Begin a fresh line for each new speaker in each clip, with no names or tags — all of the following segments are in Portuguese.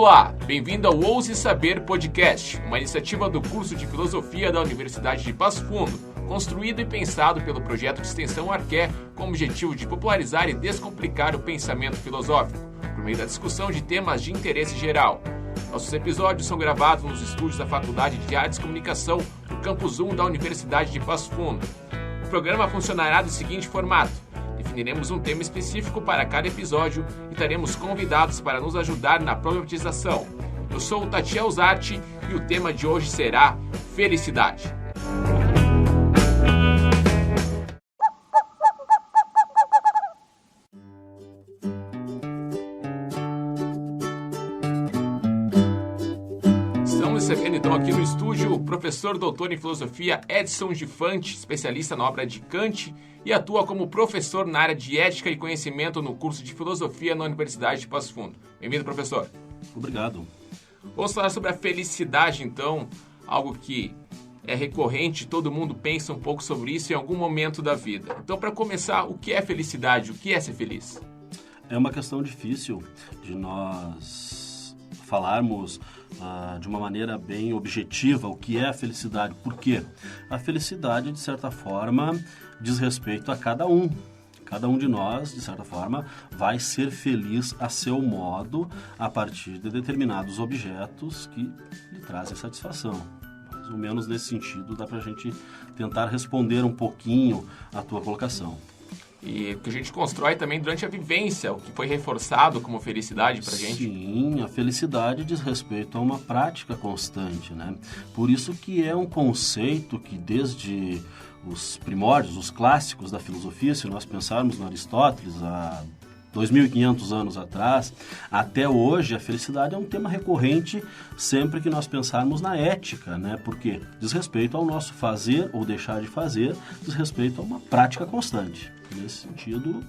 Olá, bem-vindo ao Ouse Saber Podcast, uma iniciativa do curso de Filosofia da Universidade de Passo Fundo, construído e pensado pelo projeto de extensão Arqué com o objetivo de popularizar e descomplicar o pensamento filosófico, por meio da discussão de temas de interesse geral. Nossos episódios são gravados nos estúdios da Faculdade de Artes e Comunicação do Campus 1 da Universidade de Passo Fundo. O programa funcionará do seguinte formato: definiremos um tema específico para cada episódio e teremos convidados para nos ajudar na problematização. Eu sou o Tatiel Zarte e o tema de hoje será felicidade. Estamos recebendo então aqui no estúdio o professor doutor em filosofia Edson Gifante, especialista na obra de Kant, e atua como professor na área de ética e conhecimento no curso de filosofia na Universidade de Passo Fundo. Bem-vindo, professor.
Obrigado.
Vamos falar sobre a felicidade, então, algo que é recorrente, todo mundo pensa um pouco sobre isso em algum momento da vida. Então, para começar, o que é felicidade? O que é ser feliz?
É uma questão difícil de nós falarmos de uma maneira bem objetiva o que é a felicidade. Por quê? A felicidade, de certa forma, diz respeito a cada um. Cada um de nós, de certa forma, vai ser feliz a seu modo a partir de determinados objetos que lhe trazem satisfação. Mais ou menos nesse sentido, dá para a gente tentar responder um pouquinho a tua colocação.
E que a gente constrói também durante a vivência, o que foi reforçado como felicidade pra gente.
Sim, a felicidade diz respeito a uma prática constante, né? Por isso que é um conceito que desde os primórdios, os clássicos da filosofia, se nós pensarmos no Aristóteles, há 2.500 anos atrás, até hoje, a felicidade é um tema recorrente sempre que nós pensarmos na ética, né? Porque diz respeito ao nosso fazer ou deixar de fazer, diz respeito a uma prática constante. Nesse sentido...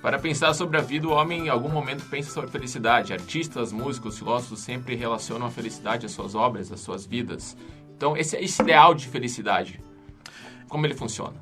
Para pensar sobre a vida, o homem em algum momento pensa sobre felicidade. Artistas, músicos, filósofos sempre relacionam a felicidade às suas obras, às suas vidas. Então, esse ideal de felicidade, como ele funciona?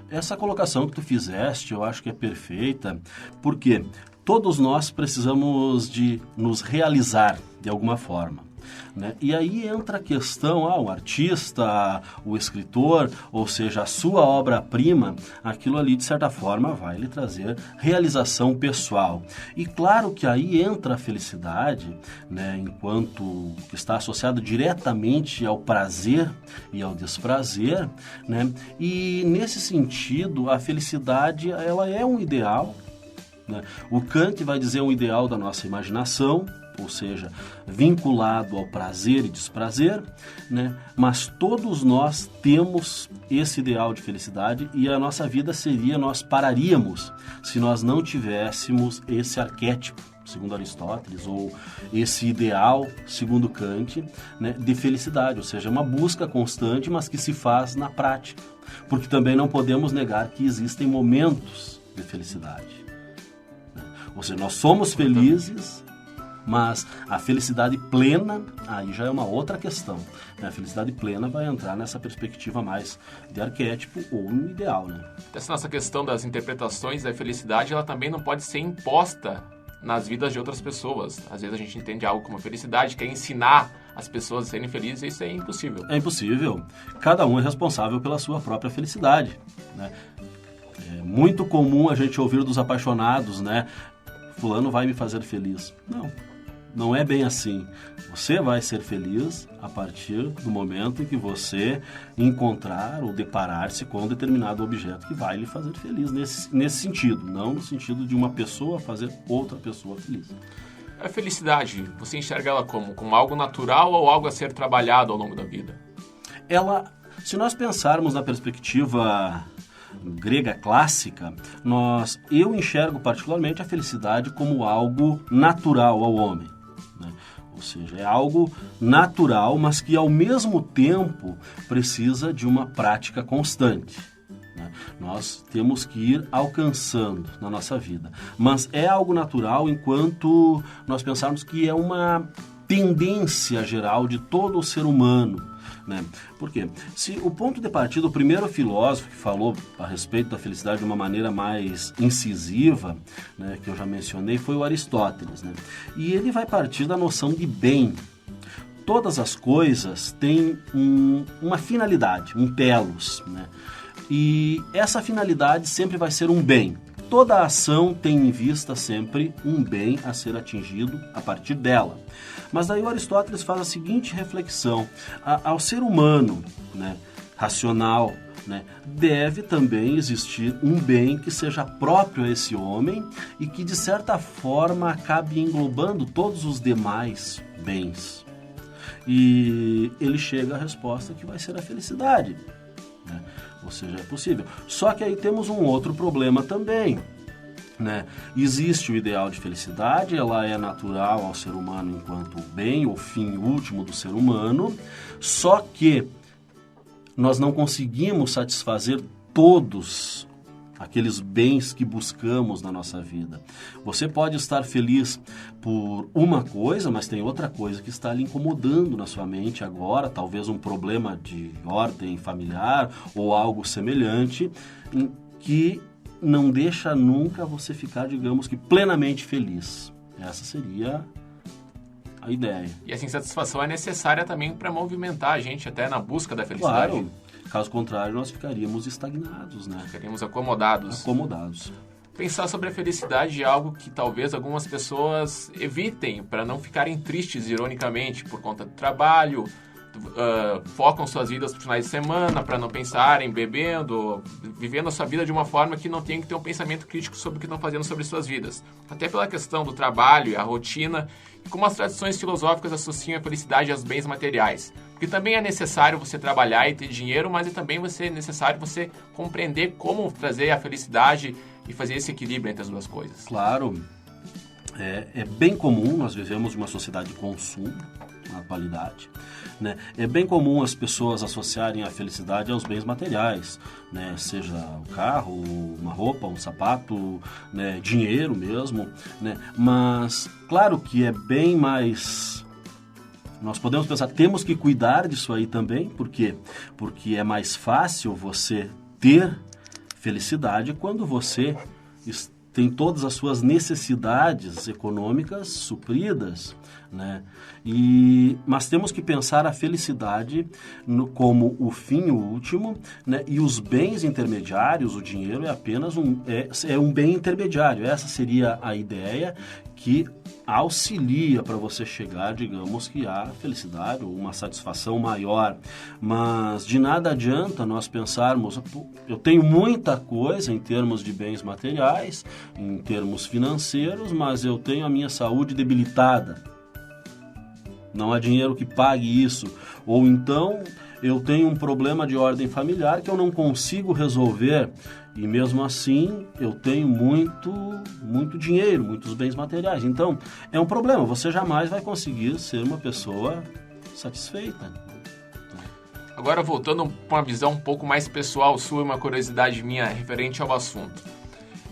Essa colocação que tu fizeste, eu acho que é perfeita, porque todos nós precisamos de nos realizar de alguma forma, né? E aí entra a questão, o artista, o escritor, ou seja, a sua obra-prima, aquilo ali de certa forma vai lhe trazer realização pessoal. E claro que aí entra a felicidade, né, enquanto que está associado diretamente ao prazer e ao desprazer, né? E nesse sentido, a felicidade ela é um ideal, né? O Kant vai dizer um ideal da nossa imaginação, ou seja, vinculado ao prazer e desprazer, né? Mas todos nós temos esse ideal de felicidade e a nossa vida nós pararíamos se nós não tivéssemos esse arquétipo, segundo Aristóteles, ou esse ideal, segundo Kant, né, de felicidade, ou seja, uma busca constante, mas que se faz na prática, porque também não podemos negar que existem momentos de felicidade, né? Ou seja, nós somos felizes, mas a felicidade plena, aí já é uma outra questão, né? A felicidade plena vai entrar nessa perspectiva mais de arquétipo ou no ideal, né?
Essa nossa questão das interpretações da felicidade, ela também não pode ser imposta nas vidas de outras pessoas. Às vezes a gente entende algo como felicidade, quer ensinar as pessoas a serem felizes, e isso é impossível.
É impossível. Cada um é responsável pela sua própria felicidade, né? É muito comum a gente ouvir dos apaixonados, né? Fulano vai me fazer feliz. Não é bem assim. Você vai ser feliz a partir do momento em que você encontrar ou deparar-se com um determinado objeto que vai lhe fazer feliz nesse sentido, não no sentido de uma pessoa fazer outra pessoa feliz.
A felicidade, você enxerga ela como algo natural ou algo a ser trabalhado ao longo da vida?
Se nós pensarmos na perspectiva grega clássica, eu enxergo particularmente a felicidade como algo natural ao homem, né? Ou seja, é algo natural, mas que ao mesmo tempo precisa de uma prática constante, né? Nós temos que ir alcançando na nossa vida, mas é algo natural enquanto nós pensarmos que é uma tendência geral de todo o ser humano, né? Por quê? Se o ponto de partida, o primeiro filósofo que falou a respeito da felicidade de uma maneira mais incisiva, né, que eu já mencionei, foi o Aristóteles, né? E ele vai partir da noção de bem. Todas as coisas têm uma finalidade, um telos, né? E essa finalidade sempre vai ser um bem. Toda ação tem em vista sempre um bem a ser atingido a partir dela. Mas daí o Aristóteles faz a seguinte reflexão: ao ser humano, né, racional, né, deve também existir um bem que seja próprio a esse homem e que de certa forma acabe englobando todos os demais bens. E ele chega à resposta que vai ser a felicidade, né? Ou seja, é possível. Só que aí temos um outro problema também, né? Existe o ideal de felicidade, ela é natural ao ser humano enquanto bem, o fim último do ser humano, só que nós não conseguimos satisfazer todos aqueles bens que buscamos na nossa vida. Você pode estar feliz por uma coisa, mas tem outra coisa que está lhe incomodando na sua mente agora, talvez um problema de ordem familiar ou algo semelhante, que não deixa nunca você ficar, digamos que, plenamente feliz. Essa seria a ideia.
E essa insatisfação é necessária também para movimentar a gente até na busca da felicidade.
Claro. Caso contrário, nós ficaríamos estagnados, né?
Ficaríamos acomodados. Pensar sobre a felicidade é algo que talvez algumas pessoas evitem para não ficarem tristes, ironicamente, por conta do trabalho, focam suas vidas nos finais de semana para não pensarem bebendo, vivendo a sua vida de uma forma que não tem que ter um pensamento crítico sobre o que estão fazendo sobre suas vidas. Até pela questão do trabalho e a rotina, e como as tradições filosóficas associam a felicidade aos bens materiais. Porque também é necessário você trabalhar e ter dinheiro, mas é também necessário você compreender como trazer a felicidade e fazer esse equilíbrio entre as duas coisas.
Claro, é bem comum, nós vivemos uma sociedade de consumo na atualidade, né? É bem comum as pessoas associarem a felicidade aos bens materiais, né? Seja o carro, uma roupa, um sapato, né? Dinheiro mesmo, né? Mas claro que é bem mais... Nós podemos pensar, temos que cuidar disso aí também, por quê? Porque é mais fácil você ter felicidade quando você tem todas as suas necessidades econômicas supridas, né? Mas temos que pensar a felicidade como o fim último, né? E os bens intermediários, o dinheiro é apenas um bem intermediário. Essa seria a ideia que auxilia para você chegar, digamos que à felicidade ou uma satisfação maior. Mas de nada adianta nós pensarmos, eu tenho muita coisa em termos de bens materiais, em termos financeiros, mas eu tenho a minha saúde debilitada. Não há dinheiro que pague isso. Ou então eu tenho um problema de ordem familiar que eu não consigo resolver e mesmo assim eu tenho muito dinheiro, muitos bens materiais. Então é um problema, você jamais vai conseguir ser uma pessoa satisfeita.
Agora voltando para uma visão um pouco mais pessoal sua, uma curiosidade minha referente ao assunto.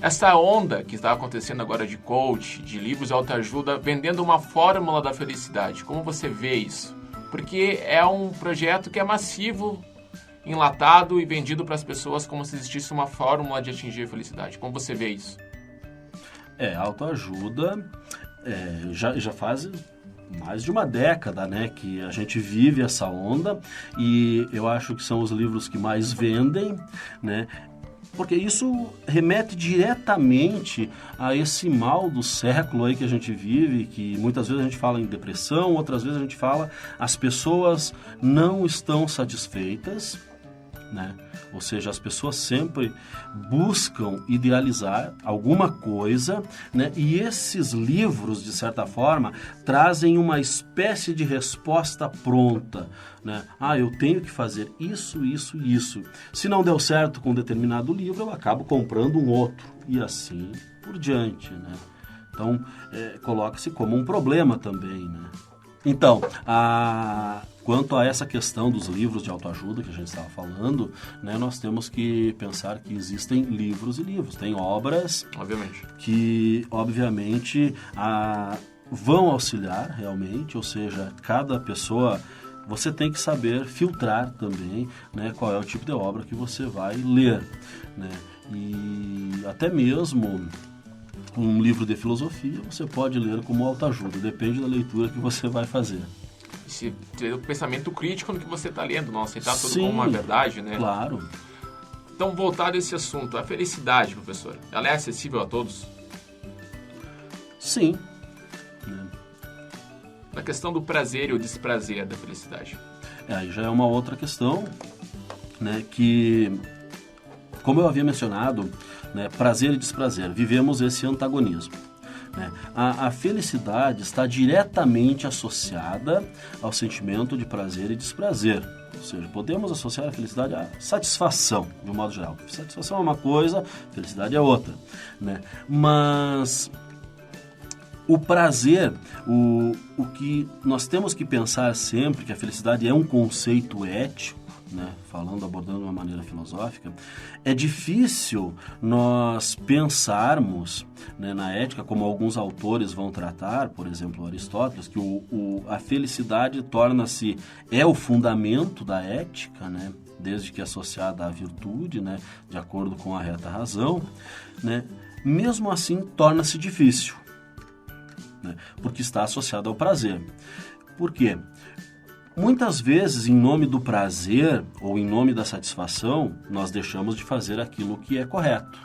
Essa onda que está acontecendo agora de coach, de livros de autoajuda, vendendo uma fórmula da felicidade, como você vê isso? Porque é um projeto que é massivo, enlatado e vendido para as pessoas como se existisse uma fórmula de atingir a felicidade. Como você vê isso?
A autoajuda já faz mais de uma década, né, que a gente vive essa onda e eu acho que são os livros que mais vendem, né? Porque isso remete diretamente a esse mal do século aí que a gente vive, que muitas vezes a gente fala em depressão, outras vezes a gente fala as pessoas não estão satisfeitas, né? Ou seja, as pessoas sempre buscam idealizar alguma coisa, né? E esses livros, de certa forma, trazem uma espécie de resposta pronta, né? Eu tenho que fazer isso, isso e isso. Se não deu certo com um determinado livro, eu acabo comprando um outro. E assim por diante, né? Então, coloca-se como um problema também, né? Então, quanto a essa questão dos livros de autoajuda que a gente estava falando, né, nós temos que pensar que existem livros e livros. Tem obras que, obviamente, vão auxiliar realmente, ou seja, cada pessoa você tem que saber filtrar também, né, qual é o tipo de obra que você vai ler, né? E até mesmo um livro de filosofia você pode ler como autoajuda, depende da leitura que você vai fazer.
Se ter o pensamento crítico no que você está lendo, não aceitar tudo
Sim,
como uma verdade, né?
Claro.
Então, voltado a esse assunto, a felicidade, professor, ela é acessível a todos?
Sim.
Na questão do prazer e o desprazer da felicidade.
Aí já é uma outra questão, né, que, como eu havia mencionado, né, prazer e desprazer, vivemos esse antagonismo. Né? A felicidade está diretamente associada ao sentimento de prazer e desprazer. Ou seja, podemos associar a felicidade à satisfação, de um modo geral. Satisfação é uma coisa, felicidade é outra. Né? Mas o prazer, o que nós temos que pensar sempre, que a felicidade é um conceito ético, né, abordando de uma maneira filosófica, é difícil nós pensarmos, né, na ética, como alguns autores vão tratar, por exemplo, Aristóteles, que a felicidade torna-se, é o fundamento da ética, né, desde que associada à virtude, né, de acordo com a reta razão, né, mesmo assim torna-se difícil, né, porque está associado ao prazer. Por quê? Muitas vezes, em nome do prazer ou em nome da satisfação, nós deixamos de fazer aquilo que é correto.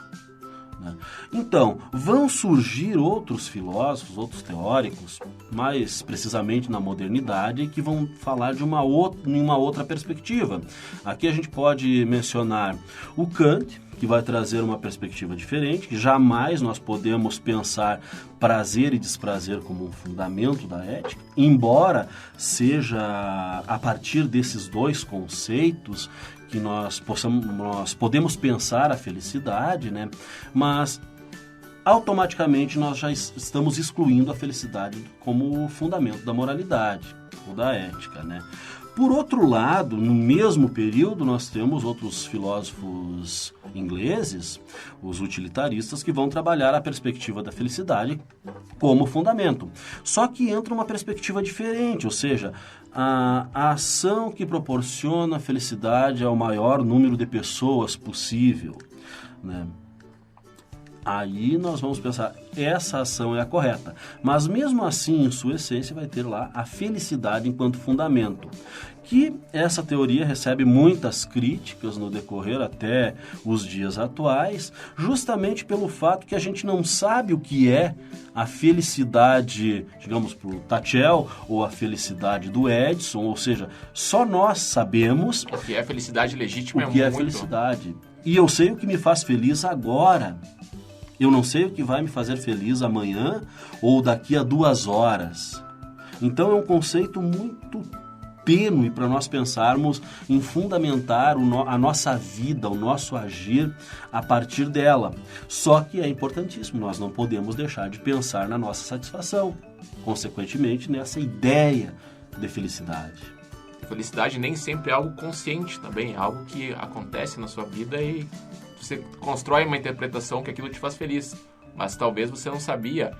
Né? Então, vão surgir outros filósofos, outros teóricos, mais precisamente na modernidade, que vão falar de uma outra perspectiva. Aqui a gente pode mencionar o Kant, que vai trazer uma perspectiva diferente, que jamais nós podemos pensar prazer e desprazer como um fundamento da ética, embora seja a partir desses dois conceitos que nós podemos pensar a felicidade, né? Mas automaticamente nós já estamos excluindo a felicidade como fundamento da moralidade ou da ética, né? Por outro lado, no mesmo período, nós temos outros filósofos ingleses, os utilitaristas, que vão trabalhar a perspectiva da felicidade como fundamento. Só que entra uma perspectiva diferente, ou seja, a ação que proporciona a felicidade ao maior número de pessoas possível, né? Aí nós vamos pensar, essa ação é a correta. Mas mesmo assim, em sua essência, vai ter lá a felicidade enquanto fundamento. Que essa teoria recebe muitas críticas no decorrer até os dias atuais, justamente pelo fato que a gente não sabe o que é a felicidade, digamos, para o Tachel, ou a felicidade do Edison, ou seja, só nós sabemos
o que é felicidade legítima,
o que é felicidade. E eu sei o que me faz feliz agora. Eu não sei o que vai me fazer feliz amanhã ou daqui a 2 horas. Então é um conceito muito tênue para nós pensarmos em fundamentar a nossa vida, o nosso agir a partir dela. Só que é importantíssimo, nós não podemos deixar de pensar na nossa satisfação, consequentemente nessa ideia de felicidade.
Felicidade nem sempre é algo consciente também, é algo que acontece na sua vida e você constrói uma interpretação que aquilo te faz feliz, mas talvez você não sabia.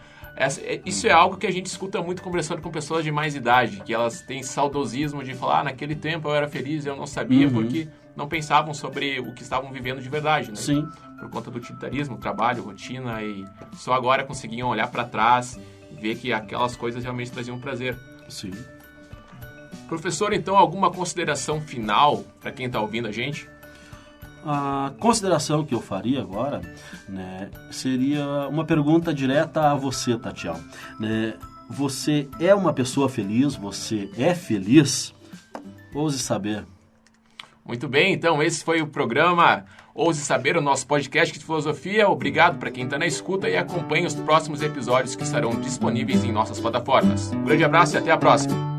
Isso é algo que a gente escuta muito conversando com pessoas de mais idade, que elas têm saudosismo de falar, naquele tempo eu era feliz, eu não sabia, porque não pensavam sobre o que estavam vivendo de verdade, né?
Sim.
Por conta do utilitarismo, trabalho, rotina, e só agora conseguiam olhar para trás e ver que aquelas coisas realmente traziam prazer.
Sim.
Professor, então, alguma consideração final para quem está ouvindo a gente?
A consideração que eu faria agora, né, seria uma pergunta direta a você, Tatiel. Né? Você é uma pessoa feliz? Você é feliz? Ouse saber.
Muito bem, então esse foi o programa Ouse Saber, o nosso podcast de filosofia. Obrigado para quem está na escuta e acompanhe os próximos episódios que estarão disponíveis em nossas plataformas. Um grande abraço e até a próxima.